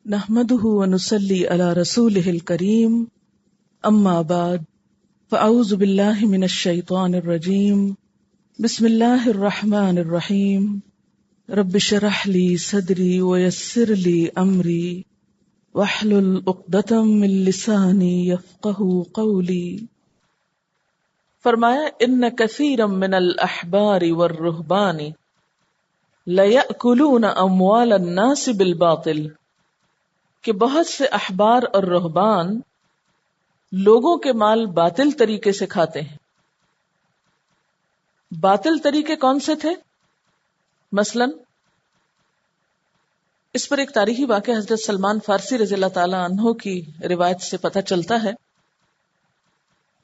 نحمده ونصلي على رسوله الكريم اما بعد فاعوذ بالله من الشيطان الرجيم بسم الله الرحمن الرحيم رب اشرح لي صدري ويسر لي امري واحلل عقدة من لساني يفقهوا قولي. فرمایا ان كثيرا من الاحبار والرهبان ليأكلون اموال الناس بالباطل، کہ بہت سے احبار اور رہبان لوگوں کے مال باطل طریقے سے کھاتے ہیں. باطل طریقے کون سے تھے؟ مثلا اس پر ایک تاریخی واقعہ حضرت سلمان فارسی رضی اللہ تعالی عنہ کی روایت سے پتہ چلتا ہے.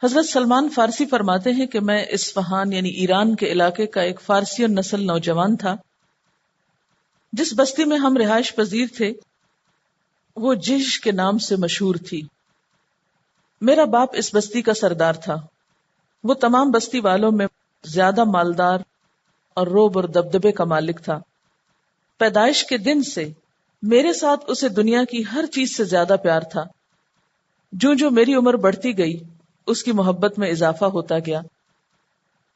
حضرت سلمان فارسی فرماتے ہیں کہ میں اصفہان یعنی ایران کے علاقے کا ایک فارسی نسل نوجوان تھا. جس بستی میں ہم رہائش پذیر تھے وہ جش کے نام سے مشہور تھی. میرا باپ اس بستی کا سردار تھا. وہ تمام بستی والوں میں زیادہ مالدار اور روب اور دبدبے کا مالک تھا. پیدائش کے دن سے میرے ساتھ اسے دنیا کی ہر چیز سے زیادہ پیار تھا. جو میری عمر بڑھتی گئی اس کی محبت میں اضافہ ہوتا گیا.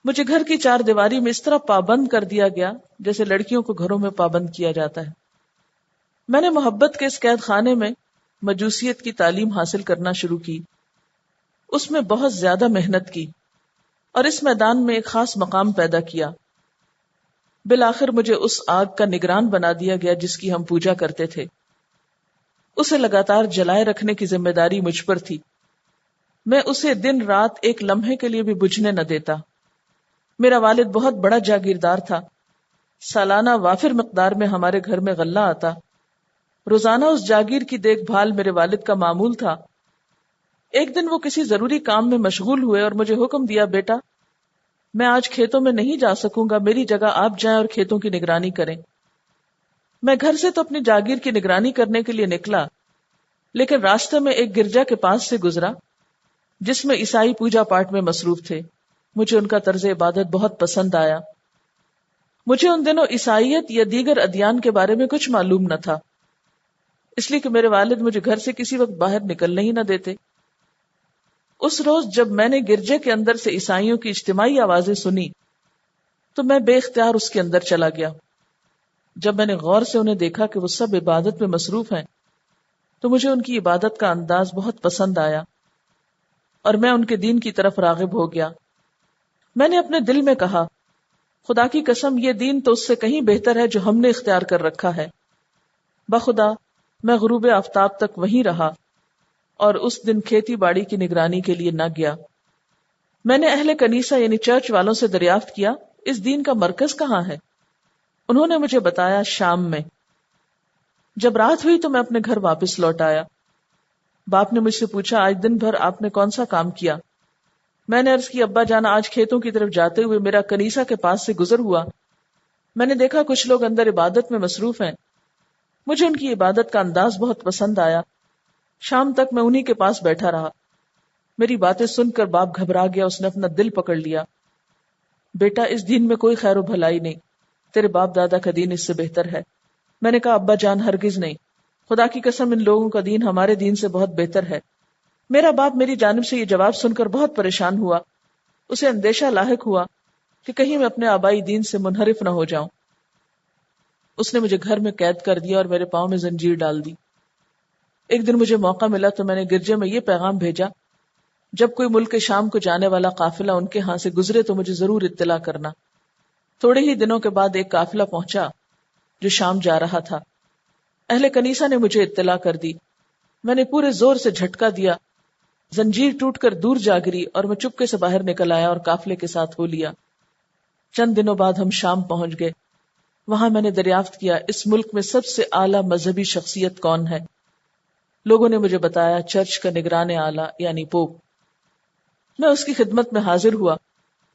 مجھے گھر کی چار دیواری میں اس طرح پابند کر دیا گیا جیسے لڑکیوں کو گھروں میں پابند کیا جاتا ہے. میں نے محبت کے اس قید خانے میں مجوسیت کی تعلیم حاصل کرنا شروع کی. اس میں بہت زیادہ محنت کی اور اس میدان میں ایک خاص مقام پیدا کیا. بالآخر مجھے اس آگ کا نگران بنا دیا گیا جس کی ہم پوجا کرتے تھے. اسے لگاتار جلائے رکھنے کی ذمہ داری مجھ پر تھی. میں اسے دن رات ایک لمحے کے لیے بھی بجھنے نہ دیتا. میرا والد بہت بڑا جاگیردار تھا. سالانہ وافر مقدار میں ہمارے گھر میں غلہ آتا. روزانہ اس جاگیر کی دیکھ بھال میرے والد کا معمول تھا. ایک دن وہ کسی ضروری کام میں مشغول ہوئے اور مجھے حکم دیا، بیٹا میں آج کھیتوں میں نہیں جا سکوں گا، میری جگہ آپ جائیں اور کھیتوں کی نگرانی کریں. میں گھر سے تو اپنی جاگیر کی نگرانی کرنے کے لیے نکلا، لیکن راستے میں ایک گرجا کے پاس سے گزرا جس میں عیسائی پوجا پاٹ میں مصروف تھے. مجھے ان کا طرز عبادت بہت پسند آیا. مجھے ان دنوں عیسائیت یا دیگر ادیان کے بارے میں کچھ معلوم نہ تھا، اس لیے کہ میرے والد مجھے گھر سے کسی وقت باہر نکلنے ہی نہ دیتے. اس روز جب میں نے گرجے کے اندر سے عیسائیوں کی اجتماعی آوازیں سنی تو میں بے اختیار اس کے اندر چلا گیا. جب میں نے غور سے انہیں دیکھا کہ وہ سب عبادت میں مصروف ہیں تو مجھے ان کی عبادت کا انداز بہت پسند آیا اور میں ان کے دین کی طرف راغب ہو گیا. میں نے اپنے دل میں کہا، خدا کی قسم یہ دین تو اس سے کہیں بہتر ہے جو ہم نے اختیار کر رکھا ہے. بخدا میں غروب آفتاب تک وہیں رہا اور اس دن کھیتی باڑی کی نگرانی کے لیے نہ گیا. میں نے اہل کنیسہ یعنی چرچ والوں سے دریافت کیا، اس دین کا مرکز کہاں ہے؟ انہوں نے مجھے بتایا، شام میں. جب رات ہوئی تو میں اپنے گھر واپس لوٹ آیا. باپ نے مجھ سے پوچھا، آج دن بھر آپ نے کون سا کام کیا؟ میں نے عرض کی، ابا جان آج کھیتوں کی طرف جاتے ہوئے میرا کنیسہ کے پاس سے گزر ہوا. میں نے دیکھا کچھ لوگ اندر عبادت میں مصروف ہیں. مجھے ان کی عبادت کا انداز بہت پسند آیا. شام تک میں انہی کے پاس بیٹھا رہا. میری باتیں سن کر باپ گھبرا گیا. اس نے اپنا دل پکڑ لیا. بیٹا اس دین میں کوئی خیر و بھلائی نہیں، تیرے باپ دادا کا دین اس سے بہتر ہے. میں نے کہا، ابا جان ہرگز نہیں، خدا کی قسم ان لوگوں کا دین ہمارے دین سے بہت بہتر ہے. میرا باپ میری جانب سے یہ جواب سن کر بہت پریشان ہوا. اسے اندیشہ لاحق ہوا کہ کہیں میں اپنے آبائی دین سے منحرف نہ ہو جاؤں. اس نے مجھے گھر میں قید کر دیا اور میرے پاؤں میں زنجیر ڈال دی. ایک دن مجھے موقع ملا تو میں نے گرجے میں یہ پیغام بھیجا، جب کوئی ملک شام کو جانے والا قافلہ ان کے ہاں سے گزرے تو مجھے ضرور اطلاع کرنا. تھوڑے ہی دنوں کے بعد ایک قافلہ پہنچا جو شام جا رہا تھا. اہل کنیسہ نے مجھے اطلاع کر دی. میں نے پورے زور سے جھٹکا دیا، زنجیر ٹوٹ کر دور جا گری اور میں چپکے سے باہر نکل آیا اور قافلے کے ساتھ ہو لیا. چند دنوں بعد ہم شام پہنچ گئے. وہاں میں نے دریافت کیا اس ملک میں سب سے اعلیٰ مذہبی شخصیت کون ہے. لوگوں نے مجھے بتایا چرچ کا نگران اعلیٰ یعنی پوپ. میں اس کی خدمت میں حاضر ہوا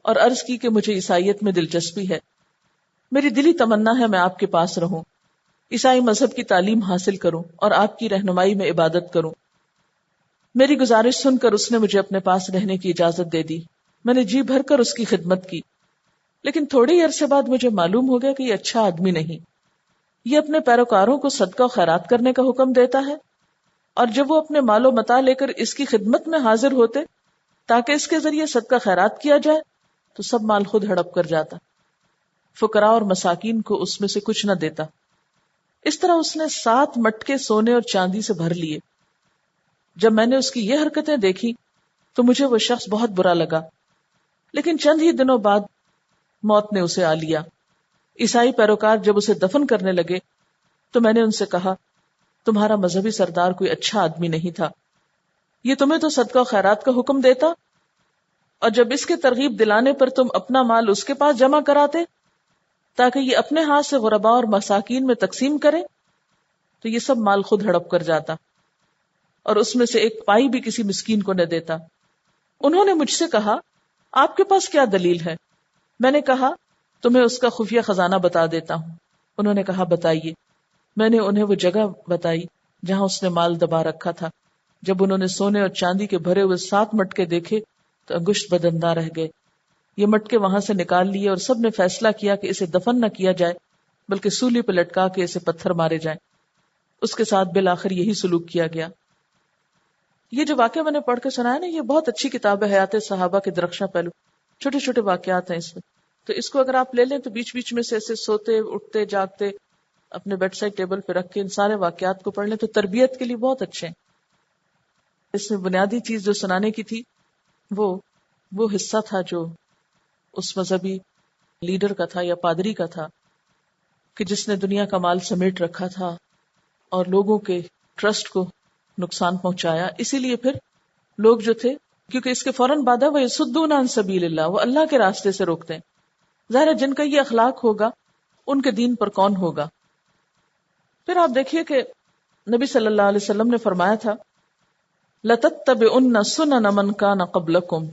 اور عرض کی کہ مجھے عیسائیت میں دلچسپی ہے. میری دلی تمنا ہے میں آپ کے پاس رہوں، عیسائی مذہب کی تعلیم حاصل کروں اور آپ کی رہنمائی میں عبادت کروں. میری گزارش سن کر اس نے مجھے اپنے پاس رہنے کی اجازت دے دی. میں نے جی بھر کر اس کی خدمت کی، لیکن تھوڑے ہی عرصے بعد مجھے معلوم ہو گیا کہ یہ اچھا آدمی نہیں. یہ اپنے پیروکاروں کو صدقہ و خیرات کرنے کا حکم دیتا ہے، اور جب وہ اپنے مال و متاع لے کر اس کی خدمت میں حاضر ہوتے تاکہ اس کے ذریعے صدقہ خیرات کیا جائے تو سب مال خود ہڑپ کر جاتا، فقراء اور مساکین کو اس میں سے کچھ نہ دیتا۔ اس طرح اس نے 7 مٹکے سونے اور چاندی سے بھر لیے۔ جب میں نے اس کی یہ حرکتیں دیکھی تو مجھے وہ شخص بہت برا لگا، لیکن چند ہی دنوں بعد موت نے اسے آ لیا۔ عیسائی پیروکار جب اسے دفن کرنے لگے تو میں نے ان سے کہا، تمہارا مذہبی سردار کوئی اچھا آدمی نہیں تھا، یہ تمہیں تو صدقہ و خیرات کا حکم دیتا، اور جب اس کے ترغیب دلانے پر تم اپنا مال اس کے پاس جمع کراتے تاکہ یہ اپنے ہاتھ سے غرباء اور مساکین میں تقسیم کرے، تو یہ سب مال خود ہڑپ کر جاتا اور اس میں سے ایک پائی بھی کسی مسکین کو نہ دیتا۔ انہوں نے مجھ سے کہا، آپ کے پاس کیا دلیل ہے؟ میں نے کہا، تمہیں اس کا خفیہ خزانہ بتا دیتا ہوں۔ انہوں نے کہا، بتائیے۔ میں نے انہیں وہ جگہ بتائی جہاں اس نے مال دبا رکھا تھا۔ جب انہوں نے سونے اور چاندی کے بھرے ہوئے 7 مٹکے دیکھے تو انگشت بدندہ رہ گئے۔ یہ مٹکے وہاں سے نکال لیے اور سب نے فیصلہ کیا کہ اسے دفن نہ کیا جائے بلکہ سولی پہ لٹکا کے اسے پتھر مارے جائیں۔ اس کے ساتھ بالآخر یہی سلوک کیا گیا۔ یہ جو واقعہ میں نے پڑھ کے سنایا نا، یہ بہت اچھی کتاب ہے، حیات صحابہ کے درخشاں پہلو، چھوٹے چھوٹے واقعات ہیں اس میں۔ تو اس کو اگر آپ لے لیں تو بیچ بیچ میں سے ایسے سوتے اٹھتے جاگتے اپنے بیڈ سائڈ ٹیبل پہ رکھ کے ان سارے واقعات کو پڑھ لیں تو تربیت کے لیے بہت اچھے ہیں۔ اس میں بنیادی چیز جو سنانے کی تھی وہ حصہ تھا جو اس مذہبی لیڈر کا تھا یا پادری کا تھا کہ جس نے دنیا کا مال سمیٹ رکھا تھا اور لوگوں کے ٹرسٹ کو نقصان پہنچایا۔ اسی لیے پھر لوگ جو تھے، کیونکہ اس کے فوراً بعد ہے وہ یصدون عن سبیل اللہ، وہ اللہ کے راستے سے روکتے ہیں۔ ظاہر ہے جن کا یہ اخلاق ہوگا ان کے دین پر کون ہوگا؟ پھر آپ دیکھیے کہ نبی صلی اللہ علیہ وسلم نے فرمایا تھا، لَتَتَّبِعُنَّ سُنَنَ مَنْ كَانَ قَبْلَكُمْ،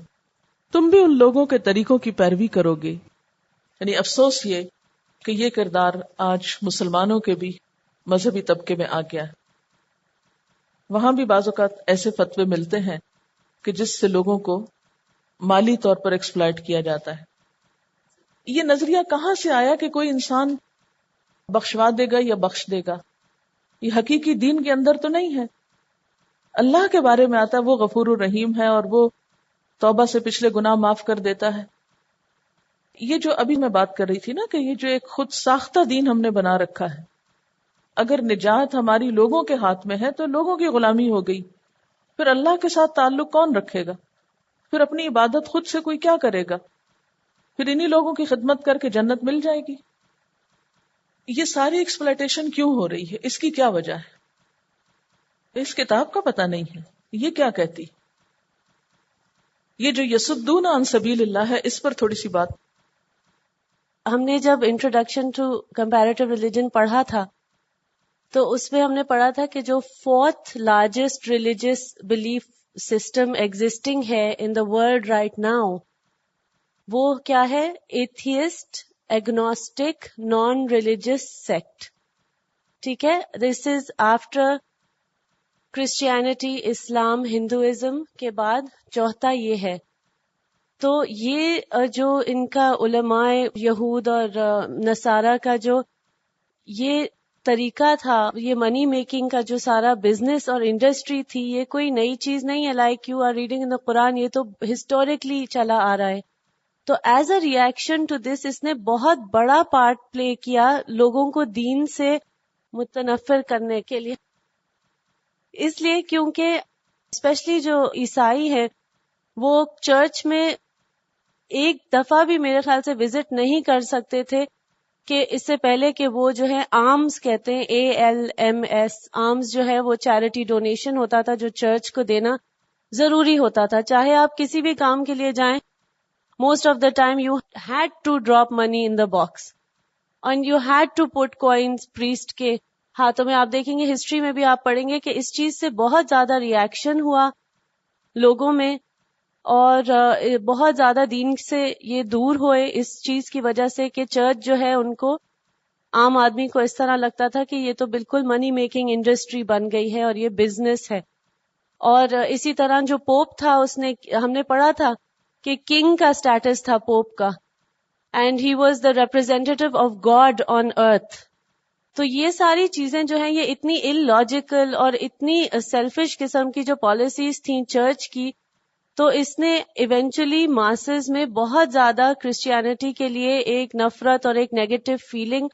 تم بھی ان لوگوں کے طریقوں کی پیروی کرو گے۔ یعنی افسوس یہ کہ یہ کردار آج مسلمانوں کے بھی مذہبی طبقے میں آ گیا ہے۔ وہاں بھی بعض اوقات ایسے فتوے ملتے ہیں کہ جس سے لوگوں کو مالی طور پر ایکسپلائٹ کیا جاتا ہے۔ یہ نظریہ کہاں سے آیا کہ کوئی انسان بخشوا دے گا یا بخش دے گا؟ یہ حقیقی دین کے اندر تو نہیں ہے۔ اللہ کے بارے میں آتا ہے وہ غفور الرحیم ہے اور وہ توبہ سے پچھلے گناہ معاف کر دیتا ہے۔ یہ جو ابھی میں بات کر رہی تھی نا کہ یہ جو ایک خود ساختہ دین ہم نے بنا رکھا ہے، اگر نجات ہماری لوگوں کے ہاتھ میں ہے تو لوگوں کی غلامی ہو گئی، پھر اللہ کے ساتھ تعلق کون رکھے گا؟ پھر اپنی عبادت خود سے کوئی کیا کرے گا؟ پھر انہی لوگوں کی خدمت کر کے جنت مل جائے گی۔ یہ ساری ایکسپلائٹیشن کیوں ہو رہی ہے؟ اس کی کیا وجہ ہے؟ اس کتاب کا پتہ نہیں ہے یہ کیا کہتی۔ یہ جو یصدون عن سبیل اللہ ہے، اس پر تھوڑی سی بات۔ ہم نے جب انٹروڈکشن ٹو کمپیریٹیو ریلیجن پڑھا تھا تو اس میں ہم نے پڑھا تھا کہ جو 4th largest religious belief system existing ہے in the world right now, وہ کیا ہے؟ Atheist agnostic non religious sect. ٹھیک ہے، this is after Christianity, Islam, Hinduism کے بعد چوتھا یہ ہے۔ تو یہ جو ان کا علماء یہود اور نصارہ کا جو یہ طریقہ تھا، یہ منی میکنگ کا جو سارا بزنس اور انڈسٹری تھی، یہ کوئی نئی چیز نہیں ہے۔ Like you are reading in the Quran, یہ تو ہسٹوریکلی چلا آ رہا ہے۔ تو as a reaction to this اس نے بہت بڑا پارٹ پلے کیا لوگوں کو دین سے متنفر کرنے کے لیے، اس لیے کیونکہ اسپیشلی جو عیسائی ہیں وہ چرچ میں ایک دفعہ بھی میرے خیال سے وزٹ نہیں کر سکتے تھے کہ اس سے پہلے کہ وہ جو ہے آرمز کہتے ہیں، ALMS، آرمز جو ہے وہ چیریٹی ڈونیشن ہوتا تھا جو چرچ کو دینا ضروری ہوتا تھا۔ چاہے آپ کسی بھی کام کے لیے جائیں، most of the time you had to drop money in the box and you had to put coins priest کے ہاتھوں میں۔ آپ دیکھیں گے ہسٹری میں بھی آپ پڑھیں گے کہ اس چیز سے بہت زیادہ ریئیکشن ہوا لوگوں میں، اور بہت زیادہ دین سے یہ دور ہوئے اس چیز کی وجہ سے کہ چرچ جو ہے ان کو، عام آدمی کو اس طرح لگتا تھا کہ یہ تو بالکل منی میکنگ انڈسٹری بن گئی ہے اور یہ بزنس ہے۔ اور اسی طرح جو پوپ تھا، اس نے، ہم نے پڑھا تھا کہ کنگ کا سٹیٹس تھا پوپ کا، and he was the representative of God on earth, تو یہ ساری چیزیں جو ہیں یہ اتنی ان لاجیکل اور اتنی سیلفش قسم کی جو پالیسیز تھیں چرچ کی، تو اس نے ایونچولی ماسز میں بہت زیادہ کرسچینٹی کے لیے ایک نفرت اور ایک نیگیٹو فیلنگ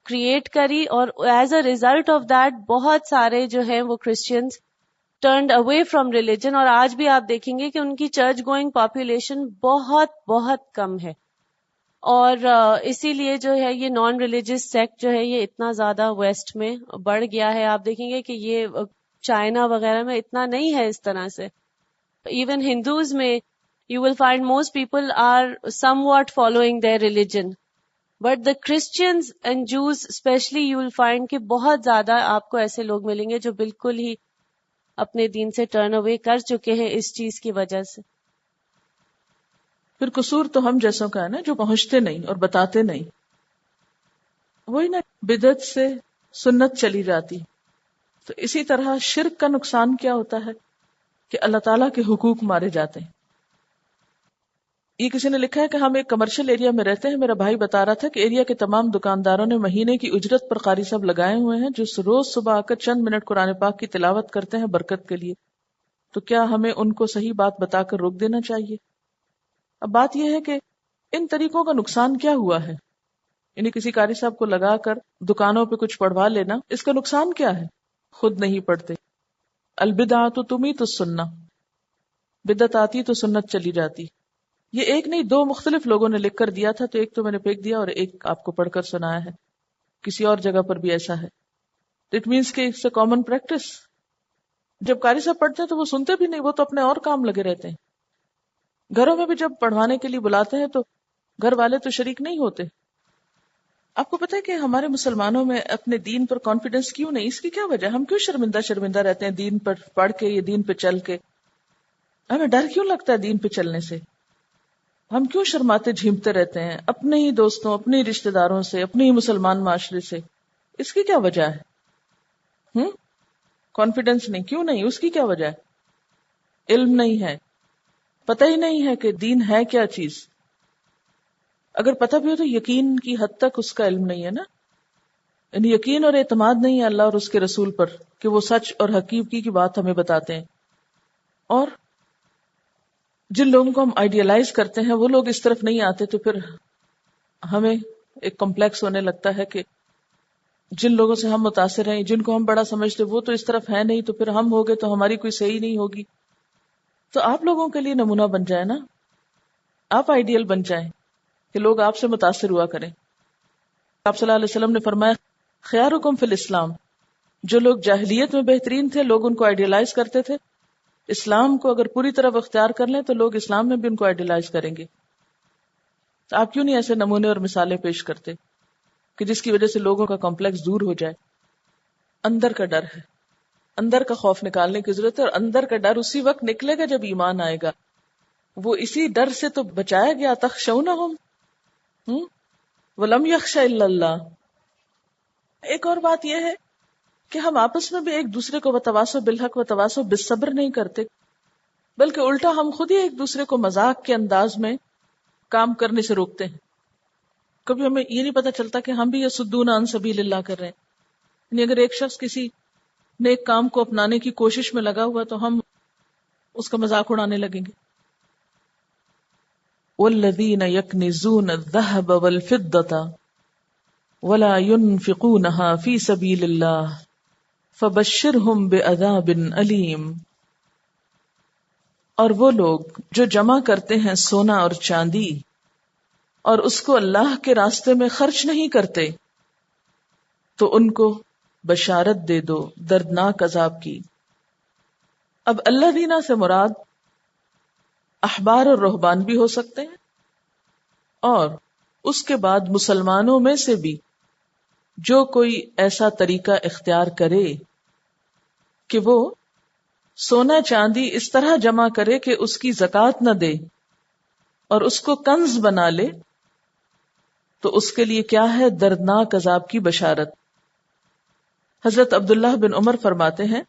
کریٹ کری، اور as a result of that بہت سارے جو ہیں وہ Christians turned away from religion, اور آج بھی آپ دیکھیں گے کہ ان کی چرچ گوئنگ پاپولیشن بہت بہت کم ہے، اور اسی لیے جو ہے یہ نان ریلیجس سیکٹ جو ہے یہ اتنا زیادہ ویسٹ میں بڑھ گیا ہے. آپ دیکھیں گے کہ یہ چائنا وغیرہ میں اتنا نہیں ہے اس طرح سے. ایون ہندوز میں you will find most people are somewhat following their religion, but the Christians and Jews especially you will find کہ بہت زیادہ آپ کو ایسے لوگ ملیں گے جو بالکل ہی اپنے دین سے ٹرن اوے کر چکے ہیں اس چیز کی وجہ سے. پھر قصور تو ہم جیسوں کا ہے نا، جو پہنچتے نہیں اور بتاتے نہیں. وہی نا، بدعت سے سنت چلی جاتی. تو اسی طرح شرک کا نقصان کیا ہوتا ہے کہ اللہ تعالیٰ کے حقوق مارے جاتے ہیں. یہ کسی نے لکھا ہے کہ ہم ایک کمرشل ایریا میں رہتے ہیں. میرا بھائی بتا رہا تھا کہ ایریا کے تمام دکانداروں نے مہینے کی اجرت پر قاری صاحب لگائے ہوئے ہیں جو روز صبح آ کر چند منٹ قرآن پاک کی تلاوت کرتے ہیں برکت کے لیے. تو کیا ہمیں ان کو صحیح بات بتا کر روک دینا چاہیے؟ اب بات یہ ہے کہ ان طریقوں کا نقصان کیا ہوا ہے؟ یعنی کسی قاری صاحب کو لگا کر دکانوں پہ کچھ پڑھوا لینا، اس کا نقصان کیا ہے؟ خود نہیں پڑھتے. البدعۃ تمیت السنہ، بدعت آتی تو سنت چلی جاتی. یہ ایک نہیں، دو مختلف لوگوں نے لکھ کر دیا تھا، تو ایک تو میں نے پھینک دیا اور ایک آپ کو پڑھ کر سنایا ہے. کسی اور جگہ پر بھی ایسا ہے. اٹ مینس کہ اٹس اے کامن پریکٹس. جب قاری صاحب پڑھتے ہیں تو وہ سنتے بھی نہیں، وہ تو اپنے اور کام لگے رہتے ہیں. گھروں میں بھی جب پڑھوانے کے لیے بلاتے ہیں تو گھر والے تو شریک نہیں ہوتے. آپ کو پتہ ہے کہ ہمارے مسلمانوں میں اپنے دین پر کانفیڈنس کیوں نہیں؟ اس کی کیا وجہ؟ ہم کیوں شرمندہ رہتے ہیں دین پر پڑھ کے یا دین پہ چل کے؟ ہمیں ڈر کیوں لگتا ہے دین پہ چلنے سے؟ ہم کیوں شرماتے جھیمتے رہتے ہیں اپنے ہی دوستوں، اپنے ہی رشتہ داروں سے، اپنے ہی مسلمان معاشرے سے؟ اس کی کیا وجہ ہے؟ کانفیڈنس نہیں. کیوں نہیں؟ اس کی کیا وجہ ہے؟ علم نہیں ہے، پتہ ہی نہیں ہے کہ دین ہے کیا چیز. اگر پتہ بھی ہو تو یقین کی حد تک اس کا علم نہیں ہے نا. یعنی یقین اور اعتماد نہیں ہے اللہ اور اس کے رسول پر کہ وہ سچ اور حقیقی کی بات ہمیں بتاتے ہیں. اور جن لوگوں کو ہم آئیڈیلائز کرتے ہیں وہ لوگ اس طرف نہیں آتے، تو پھر ہمیں ایک کمپلیکس ہونے لگتا ہے کہ جن لوگوں سے ہم متاثر ہیں، جن کو ہم بڑا سمجھتے وہ تو اس طرف ہے نہیں، تو پھر ہم ہو گئے تو ہماری کوئی صحیح نہیں ہوگی. تو آپ لوگوں کے لیے نمونہ بن جائے نا، آپ آئیڈیل بن جائیں کہ لوگ آپ سے متاثر ہوا کریں. آپ صلی اللہ علیہ وسلم نے فرمایا خیارکم فی الاسلام، جو لوگ جاہلیت میں بہترین تھے لوگ ان کو آئیڈیلائز کرتے تھے، اسلام کو اگر پوری طرح اختیار کر لیں تو لوگ اسلام میں بھی ان کو آئیڈیلائز کریں گے. تو آپ کیوں نہیں ایسے نمونے اور مثالیں پیش کرتے کہ جس کی وجہ سے لوگوں کا کمپلیکس دور ہو جائے؟ اندر کا ڈر ہے، اندر کا خوف نکالنے کی ضرورت ہے، اور اندر کا ڈر اسی وقت نکلے گا جب ایمان آئے گا. وہ اسی ڈر سے تو بچایا گیا، تخشونہم وَلَمْ يَخْشَ إِلَّا اللَّهُ. ایک اور بات یہ ہے کہ ہم آپس میں بھی ایک دوسرے کو وتواصوا بالحق وتواصوا بالصبر نہیں کرتے، بلکہ الٹا ہم خود ہی ایک دوسرے کو مذاق کے انداز میں کام کرنے سے روکتے ہیں. کبھی ہمیں یہ نہیں پتا چلتا کہ ہم بھی یصدون عن سبیل اللہ کر رہے ہیں. یعنی اگر ایک شخص کسی نیک کام کو اپنانے کی کوشش میں لگا ہوا تو ہم اس کا مذاق اڑانے لگیں گے. والذین یکنزون الذهب والفضة ولا ينفقونها في سبيل الله فبشرهم بعذاب علیم. اور وہ لوگ جو جمع کرتے ہیں سونا اور چاندی اور اس کو اللہ کے راستے میں خرچ نہیں کرتے تو ان کو بشارت دے دو دردناک عذاب کی. اب الذین سے مراد احبار اور رہبان بھی ہو سکتے ہیں، اور اس کے بعد مسلمانوں میں سے بھی جو کوئی ایسا طریقہ اختیار کرے کہ وہ سونا چاندی اس طرح جمع کرے کہ اس کی زکوٰۃ نہ دے اور اس کو کنز بنا لے، تو اس کے لیے کیا ہے؟ دردناک عذاب کی بشارت. حضرت عبداللہ بن عمر فرماتے ہیں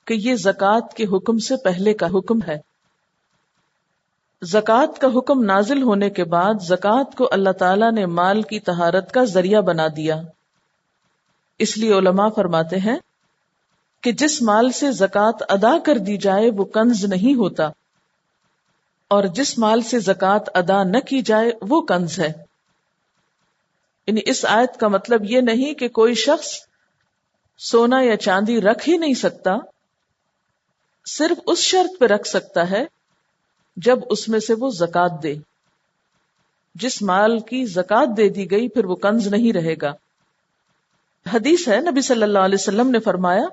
کہ یہ زکوٰۃ کے حکم سے پہلے کا حکم ہے. زکوٰۃ کا حکم نازل ہونے کے بعد زکوٰۃ کو اللہ تعالیٰ نے مال کی طہارت کا ذریعہ بنا دیا. اس لیے علماء فرماتے ہیں کہ جس مال سے زکوٰۃ ادا کر دی جائے وہ کنز نہیں ہوتا، اور جس مال سے زکوٰۃ ادا نہ کی جائے وہ کنز ہے۔ یعنی اس آیت کا مطلب یہ نہیں کہ کوئی شخص سونا یا چاندی رکھ ہی نہیں سکتا، صرف اس شرط پہ رکھ سکتا ہے جب اس میں سے وہ زکوٰۃ دے۔ جس مال کی زکوٰۃ دے دی گئی پھر وہ کنز نہیں رہے گا۔ حدیث ہے، نبی صلی اللہ علیہ وسلم نے فرمایا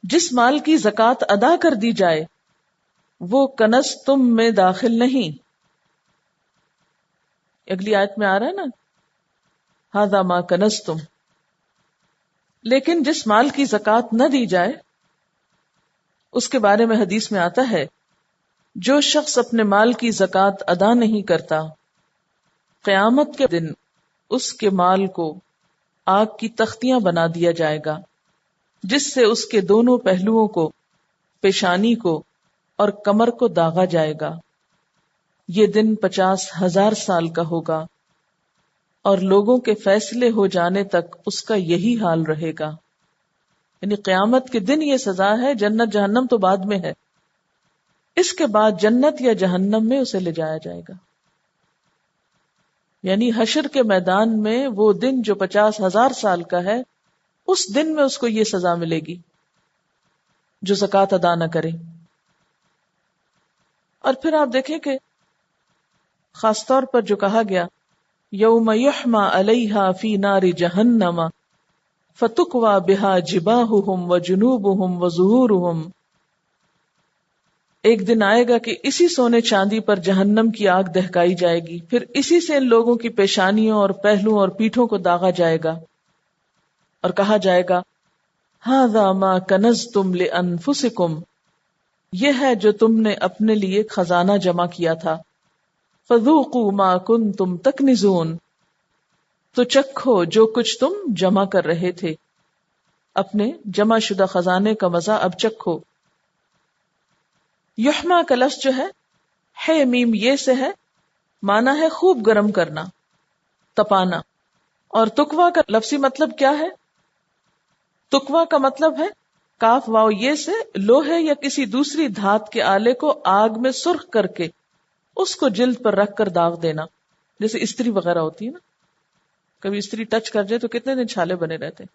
جس مال کی زکوٰۃ ادا کر دی جائے وہ کنز تم میں داخل نہیں۔ اگلی آیت میں آ رہا ہے نا، ھذا ما کنزتم۔ لیکن جس مال کی زکوٰۃ نہ دی جائے اس کے بارے میں حدیث میں آتا ہے جو شخص اپنے مال کی زکوٰۃ ادا نہیں کرتا قیامت کے دن اس کے مال کو آگ کی تختیاں بنا دیا جائے گا، جس سے اس کے دونوں پہلوؤں کو، پیشانی کو اور کمر کو داغا جائے گا۔ یہ دن 50,000 سال کا ہوگا اور لوگوں کے فیصلے ہو جانے تک اس کا یہی حال رہے گا۔ یعنی قیامت کے دن یہ سزا ہے، جنت جہنم تو بعد میں ہے، اس کے بعد جنت یا جہنم میں اسے لے جایا جائے گا۔ یعنی حشر کے میدان میں وہ دن جو 50,000 سال کا ہے، اس دن میں اس کو یہ سزا ملے گی جو زکوٰۃ ادا نہ کرے۔ اور پھر آپ دیکھیں کہ خاص طور پر جو کہا گیا یوم یحمى علیہا فی نار جہنم فتکوی بہا جباہہم وجنوبہم وظہورہم، ایک دن آئے گا کہ اسی سونے چاندی پر جہنم کی آگ دہکائی جائے گی، پھر اسی سے ان لوگوں کی پیشانیوں اور پہلوؤں اور پیٹھوں کو داغا جائے گا، اور کہا جائے گا ھذا ما کنزتم لانفسکم، یہ ہے جو تم نے اپنے لیے خزانہ جمع کیا تھا، فذوقوا ما کنتم تکنزون، تو چکھو جو کچھ تم جمع کر رہے تھے، اپنے جمع شدہ خزانے کا مزہ اب چکھو۔ یحما کا لفظ جو ہے میم یہ سے ہے، مانا ہے خوب گرم کرنا، تپانا، اور تکوا کا لفظی مطلب کیا ہے؟ تکوا کا مطلب ہے کاف واو یہ سے لوہے یا کسی دوسری دھات کے آلے کو آگ میں سرخ کر کے اس کو جلد پر رکھ کر داغ دینا، جیسے استری وغیرہ ہوتی ہے نا، کبھی استری ٹچ کر جائے تو کتنے دن چھالے بنے رہتے ہیں۔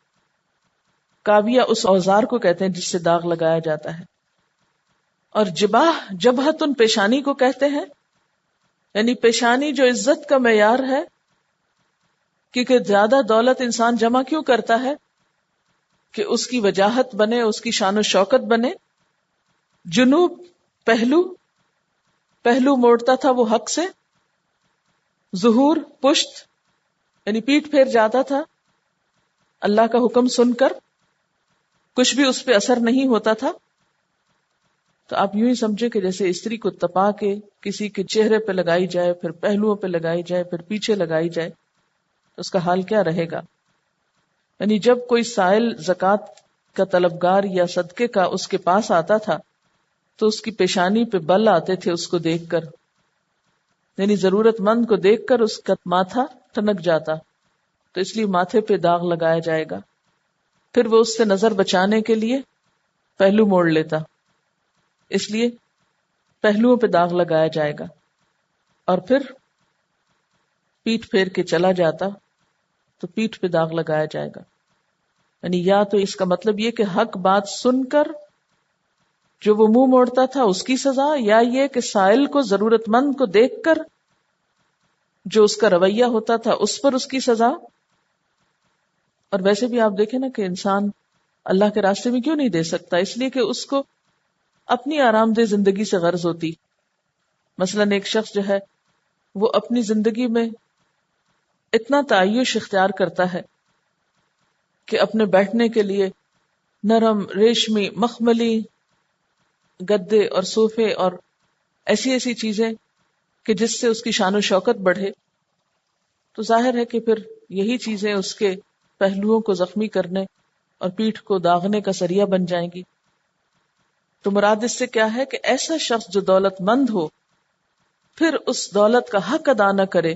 کاویہ اس اوزار کو کہتے ہیں جس سے داغ لگایا جاتا ہے۔ اور جباہ جبہتن پیشانی کو کہتے ہیں، یعنی پیشانی جو عزت کا معیار ہے، کیونکہ زیادہ دولت انسان جمع کیوں کرتا ہے کہ اس کی وجاہت بنے، اس کی شان و شوکت بنے۔ جنوب پہلو موڑتا تھا وہ حق سے، ظہور پشت یعنی پیٹھ پھیر جاتا تھا اللہ کا حکم سن کر، کچھ بھی اس پہ اثر نہیں ہوتا تھا۔ تو آپ یوں ہی سمجھے کہ جیسے استری کو تپا کے کسی کے چہرے پہ لگائی جائے، پھر پہلوؤں پہ لگائی جائے، پھر پیچھے لگائی جائے، تو اس کا حال کیا رہے گا؟ یعنی جب کوئی سائل زکوٰۃ کا طلبگار یا صدقے کا اس کے پاس آتا تھا تو اس کی پیشانی پہ بل آتے تھے اس کو دیکھ کر، یعنی ضرورت مند کو دیکھ کر اس کا ماتھا ٹھنک جاتا، تو اس لیے ماتھے پہ داغ لگایا جائے گا۔ پھر وہ اس سے نظر بچانے کے لیے پہلو موڑ لیتا، اس لیے پہلوؤں پہ داغ لگایا جائے گا، اور پھر پیٹھ پھیر کے چلا جاتا تو پیٹھ پہ داغ لگایا جائے گا۔ یعنی یا تو اس کا مطلب یہ کہ حق بات سن کر جو وہ منہ موڑتا تھا اس کی سزا، یا یہ کہ سائل کو ضرورت مند کو دیکھ کر جو اس کا رویہ ہوتا تھا اس پر اس کی سزا۔ اور ویسے بھی آپ دیکھیں نا کہ انسان اللہ کے راستے میں کیوں نہیں دے سکتا؟ اس لیے کہ اس کو اپنی آرام دہ زندگی سے غرض ہوتی۔ مثلا ایک شخص جو ہے وہ اپنی زندگی میں اتنا تعیش اختیار کرتا ہے کہ اپنے بیٹھنے کے لیے نرم ریشمی مخملی گدے اور صوفے اور ایسی چیزیں کہ جس سے اس کی شان و شوکت بڑھے، تو ظاہر ہے کہ پھر یہی چیزیں اس کے پہلوؤں کو زخمی کرنے اور پیٹھ کو داغنے کا ذریعہ بن جائیں گی۔ تو مراد اس سے کیا ہے کہ ایسا شخص جو دولت مند ہو پھر اس دولت کا حق ادا نہ کرے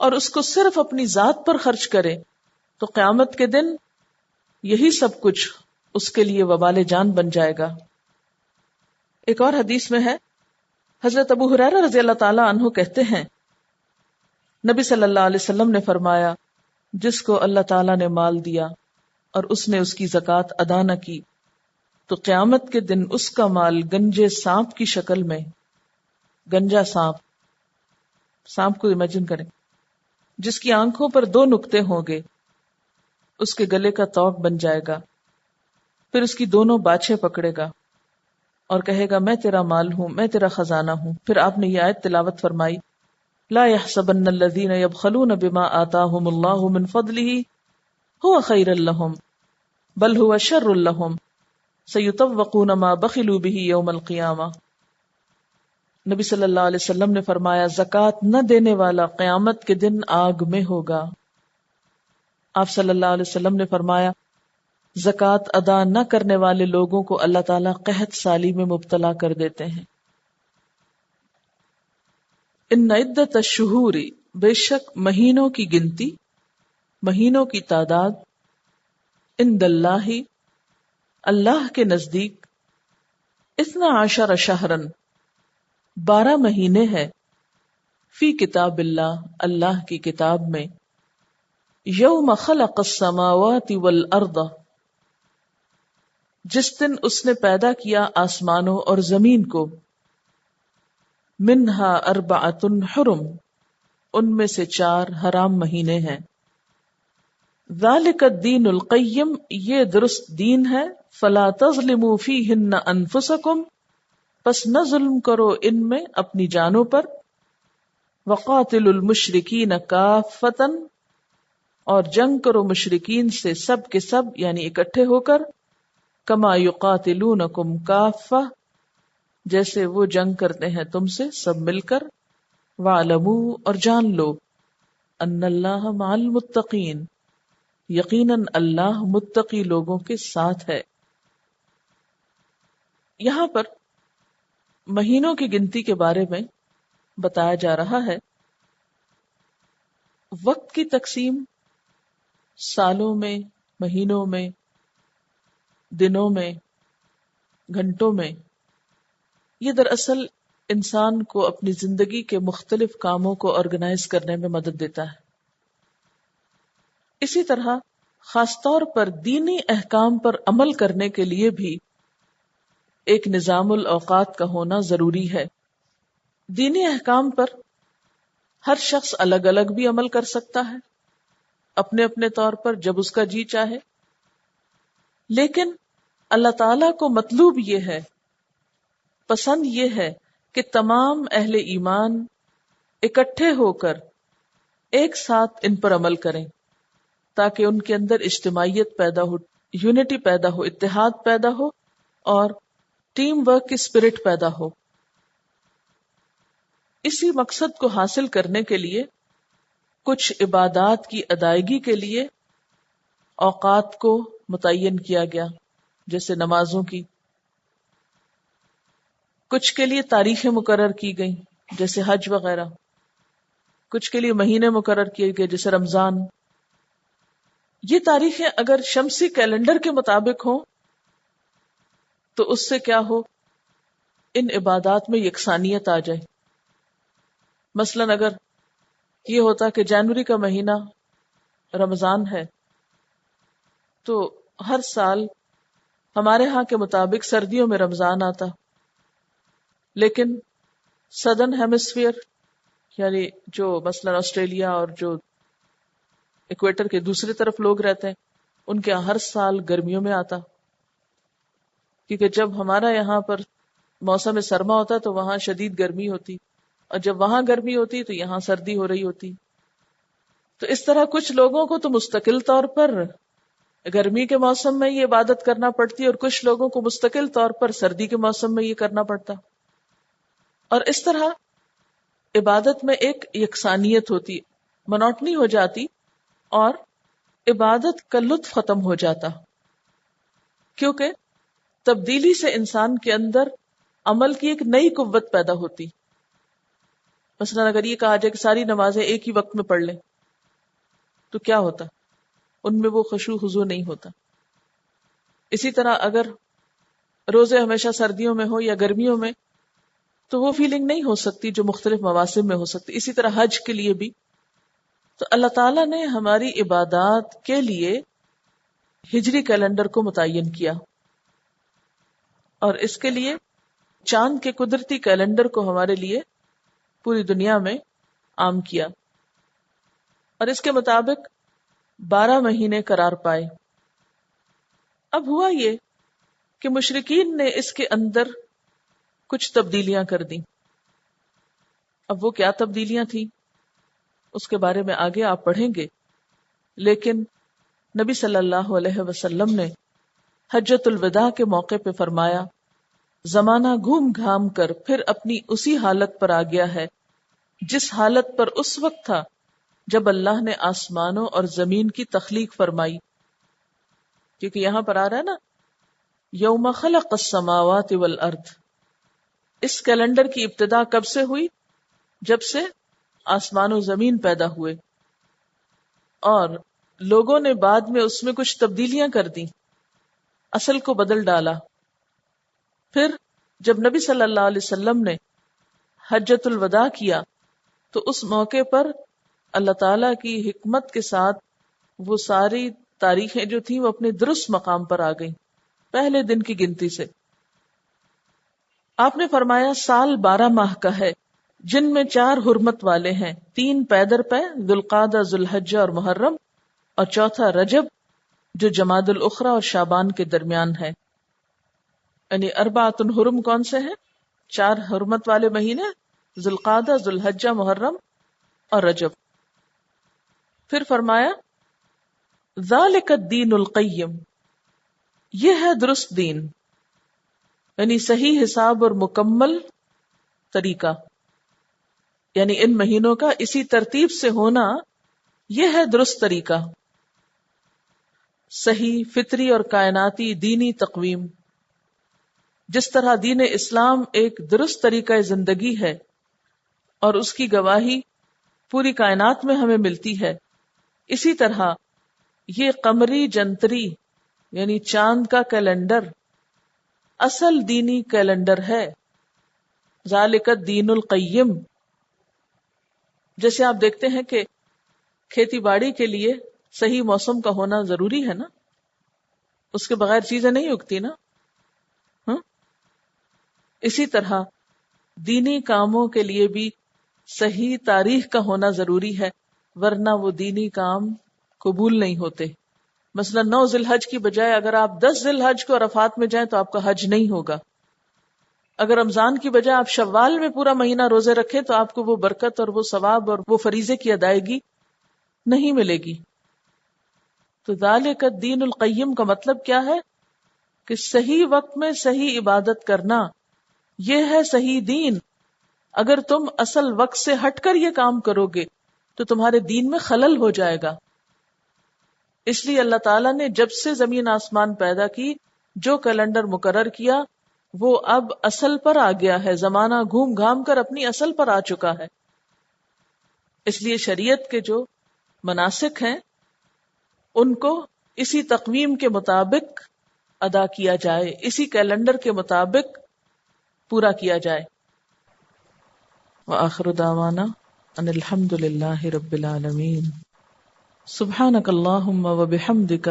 اور اس کو صرف اپنی ذات پر خرچ کرے، تو قیامت کے دن یہی سب کچھ اس کے لیے وبال جان بن جائے گا. ایک اور حدیث میں ہے، حضرت ابو ہریرہ رضی اللہ تعالیٰ عنہ کہتے ہیں، نبی صلی اللہ علیہ وسلم نے فرمایا، جس کو اللہ تعالیٰ نے مال دیا اور اس نے اس کی زکوٰۃ ادا نہ کی تو قیامت کے دن اس کا مال گنجے سانپ کی شکل میں، گنجا سانپ کو امیجن کریں جس کی آنکھوں پر 2 نقطے ہوں گے، اس کے گلے کا طوق بن جائے گا، پھر اس کی دونوں باچھیں پکڑے گا اور کہے گا میں تیرا مال ہوں، میں تیرا خزانہ ہوں. پھر آپ نے یہ آیت تلاوت فرمائی، لا يحسبن الذين يبخلون بما آتاهم الله من فضله هو خير لهم بل هو شر لهم سيطوقون ما بخلوا به يوم القيامة. نبی صلی اللہ علیہ وسلم نے فرمایا، زکوٰۃ نہ دینے والا قیامت کے دن آگ میں ہوگا. آپ صلی اللہ علیہ وسلم نے فرمایا، زکوٰۃ ادا نہ کرنے والے لوگوں کو اللہ تعالیٰ قحط سالی میں مبتلا کر دیتے ہیں. ان عدت الشہور، بے شک مہینوں کی گنتی، مہینوں کی تعداد، عند اللہ، اللہ کے نزدیک، 12 شہرن، 12 مہینے ہیں، فی کتاب اللہ، اللہ کی کتاب میں، یوم خلق السماوات والارض، جس دن اس نے پیدا کیا آسمانوں اور زمین کو، منہا 4 حرم، ان میں سے 4 حرام مہینے ہیں، ذالک الدین القیم، یہ درست دین ہے، فلا تظلموا فیہن انفسکم، پس نہ ظلم کرو ان میں اپنی جانوں پر، وقاتلوا المشرکین کافۃ، اور جنگ کرو مشرکین سے سب کے سب یعنی اکٹھے ہو کر، کما یقاتلونکم کافۃ، جیسے وہ جنگ کرتے ہیں تم سے سب مل کر، وَاعْلَمُوا، اور جان لو، ان اللہ مع المتقین، یقیناً اللہ متقی لوگوں کے ساتھ ہے. یہاں پر مہینوں کی گنتی کے بارے میں بتایا جا رہا ہے. وقت کی تقسیم سالوں میں، مہینوں میں، دنوں میں، گھنٹوں میں، یہ دراصل انسان کو اپنی زندگی کے مختلف کاموں کو آرگنائز کرنے میں مدد دیتا ہے. اسی طرح خاص طور پر دینی احکام پر عمل کرنے کے لیے بھی ایک نظام الاوقات کا ہونا ضروری ہے. دینی احکام پر ہر شخص الگ الگ بھی عمل کر سکتا ہے اپنے اپنے طور پر جب اس کا جی چاہے، لیکن اللہ تعالی کو مطلوب یہ ہے، پسند یہ ہے کہ تمام اہل ایمان اکٹھے ہو کر ایک ساتھ ان پر عمل کریں تاکہ ان کے اندر اجتماعیت پیدا ہو، یونٹی پیدا ہو، اتحاد پیدا ہو اور ٹیم ورک کی اسپرٹ پیدا ہو. اسی مقصد کو حاصل کرنے کے لیے کچھ عبادات کی ادائیگی کے لیے اوقات کو متعین کیا گیا، جیسے نمازوں کی. کچھ کے لیے تاریخیں مقرر کی گئیں جیسے حج وغیرہ، کچھ کے لیے مہینے مقرر کیے گئے جیسے رمضان. یہ تاریخیں اگر شمسی کیلنڈر کے مطابق ہوں تو اس سے کیا ہو، ان عبادات میں یکسانیت آ جائے. مثلا اگر یہ ہوتا کہ جنوری کا مہینہ رمضان ہے تو ہر سال ہمارے ہاں کے مطابق سردیوں میں رمضان آتا، لیکن سدرن ہیمسفیئر یعنی جو مثلا آسٹریلیا اور جو ایکویٹر کے دوسری طرف لوگ رہتے ہیں ان کے ہر سال گرمیوں میں آتا، کیونکہ جب ہمارا یہاں پر موسم سرما ہوتا تو وہاں شدید گرمی ہوتی، اور جب وہاں گرمی ہوتی تو یہاں سردی ہو رہی ہوتی. تو اس طرح کچھ لوگوں کو تو مستقل طور پر گرمی کے موسم میں یہ عبادت کرنا پڑتی اور کچھ لوگوں کو مستقل طور پر سردی کے موسم میں یہ کرنا پڑتا. اور اس طرح عبادت میں ایک یکسانیت ہوتی، منوٹنی ہو جاتی اور عبادت کا لطف ختم ہو جاتا، کیونکہ تبدیلی سے انسان کے اندر عمل کی ایک نئی قوت پیدا ہوتی. مثلا اگر یہ کہا جائے کہ ساری نمازیں ایک ہی وقت میں پڑھ لیں تو کیا ہوتا، ان میں وہ خشوع خضوع نہیں ہوتا. اسی طرح اگر روزے ہمیشہ سردیوں میں ہو یا گرمیوں میں تو وہ فیلنگ نہیں ہو سکتی جو مختلف مواسم میں ہو سکتی. اسی طرح حج کے لیے بھی. تو اللہ تعالیٰ نے ہماری عبادات کے لیے ہجری کیلنڈر کو متعین کیا، اور اس کے لیے چاند کے قدرتی کیلنڈر کو ہمارے لیے پوری دنیا میں عام کیا، اور اس کے مطابق 12 مہینے قرار پائے. اب ہوا یہ کہ مشرکین نے اس کے اندر کچھ تبدیلیاں کر دیں. اب وہ کیا تبدیلیاں تھیں اس کے بارے میں آگے آپ پڑھیں گے، لیکن نبی صلی اللہ علیہ وسلم نے حجۃ الوداع کے موقع پہ فرمایا، زمانہ گھوم گھام کر پھر اپنی اسی حالت پر آ گیا ہے جس حالت پر اس وقت تھا جب اللہ نے آسمانوں اور زمین کی تخلیق فرمائی. کیونکہ یہاں پر آ رہا ہے نا، یوم خلق السماوات والارض. اس کیلنڈر کی ابتدا کب سے ہوئی؟ جب سے آسمان و زمین پیدا ہوئے، اور لوگوں نے بعد میں اس میں کچھ تبدیلیاں کر دیں، اصل کو بدل ڈالا. پھر جب نبی صلی اللہ علیہ وسلم نے حجۃ الوداع کیا تو اس موقع پر اللہ تعالی کی حکمت کے ساتھ وہ ساری تاریخیں جو تھیں وہ اپنے درست مقام پر آ گئیں پہلے دن کی گنتی سے. آپ نے فرمایا سال 12 ماہ کا ہے جن میں 4 حرمت والے ہیں، 3 پیدر پے ذوالقعدہ ذوالحجہ اور محرم، اور چوتھا رجب جو جمادی الاخری اور شعبان کے درمیان ہے. یعنی 4 حرم کون سے ہیں؟ 4 حرمت والے مہینے ذوالقعدہ ذوالحجہ محرم اور رجب. پھر فرمایا ذالک الدین القیم، یہ ہے درست دین، یعنی صحیح حساب اور مکمل طریقہ، یعنی ان مہینوں کا اسی ترتیب سے ہونا یہ ہے درست طریقہ، صحیح فطری اور کائناتی دینی تقویم. جس طرح دین اسلام ایک درست طریقہ زندگی ہے اور اس کی گواہی پوری کائنات میں ہمیں ملتی ہے، اسی طرح یہ قمری جنتری یعنی چاند کا کیلنڈر اصل دینی کیلنڈر ہے. ذالک الدین القیم. جیسے آپ دیکھتے ہیں کہ کھیتی باڑی کے لیے صحیح موسم کا ہونا ضروری ہے نا، اس کے بغیر چیزیں نہیں اگتی نا. اسی طرح دینی کاموں کے لیے بھی صحیح تاریخ کا ہونا ضروری ہے، ورنہ وہ دینی کام قبول نہیں ہوتے. مثلا 9 ذی الحج کی بجائے اگر آپ 10 ذی الحج کو عرفات میں جائیں تو آپ کا حج نہیں ہوگا. اگر رمضان کی بجائے آپ شوال میں پورا مہینہ روزے رکھیں تو آپ کو وہ برکت اور وہ ثواب اور وہ فریضے کی ادائیگی نہیں ملے گی. تو ذالک الدین القیم کا مطلب کیا ہے کہ صحیح وقت میں صحیح عبادت کرنا، یہ ہے صحیح دین. اگر تم اصل وقت سے ہٹ کر یہ کام کرو گے تو تمہارے دین میں خلل ہو جائے گا. اس لیے اللہ تعالیٰ نے جب سے زمین آسمان پیدا کی جو کیلنڈر مقرر کیا وہ اب اصل پر آ گیا ہے، زمانہ گھوم گھام کر اپنی اصل پر آ چکا ہے. اس لیے شریعت کے جو مناسک ہیں ان کو اسی تقویم کے مطابق ادا کیا جائے، اسی کیلنڈر کے مطابق پورا کیا جائے. وآخر دعوانا ان الحمد للہ رب العالمین. سبحانک اللہم وبحمدک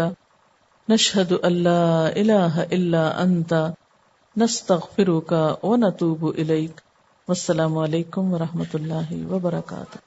نشہد ان لا الہ الا انت نستغفرک ونتوب الیک. والسلام علیکم ورحمۃ اللہ وبرکاتہ.